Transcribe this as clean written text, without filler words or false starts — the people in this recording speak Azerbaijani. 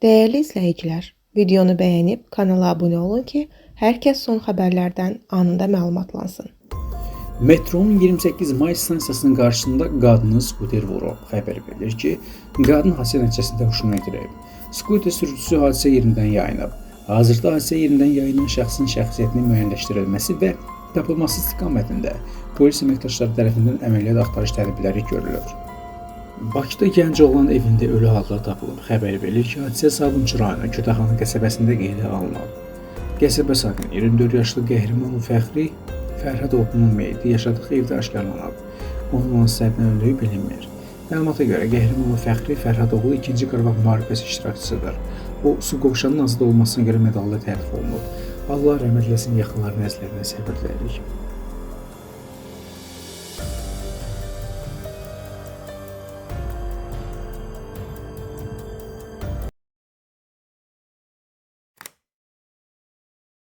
Değerli izləyicilər, videonu bəyənib kanala abunə olun ki, hər kəs son xəbərlərdən anında məlumatlansın. Metronun 28 may stansiyasının qarşısında qadını skuter vurub. Xəbər verilir ki, qadın hadisə nəticəsində huşunu itirib. Skuter sürücüsü hadisə yerindən yayınıb. Hazırda hadisə yerindən yayınan şəxsin şəxsiyyətinin müəyyənləşdirilməsi və tapılması istiqamətində polis əməkdaşları tərəfindən əməliyyat axtarış tədbirləri görülür. Bakıda gənc oğlan evində ölü halda tapılıb. Xəbər verilir ki, hadisə Sabunçu rayonu Kütahxana qəsəbəsində qeydə alınıb. Qəsəbə sakini 24 yaşlı Qəhrəmanov Fəxri Fərhadoğlu'nun meyiti yaşadığı evdə aşkarlanıb. Onun hansı səbəbdən öldüyü bilinmir. Məlumata görə Qəhrəmanov Fəxri Fərhadoğlu 2-ci Qarabağ müharibəsi iştirakçısıdır. O, su qovşanının azad olmasına görə medalla təlif olunub. Allah rəhmət eləsin, yaxınların nəzərlərinə səbir diləyirik.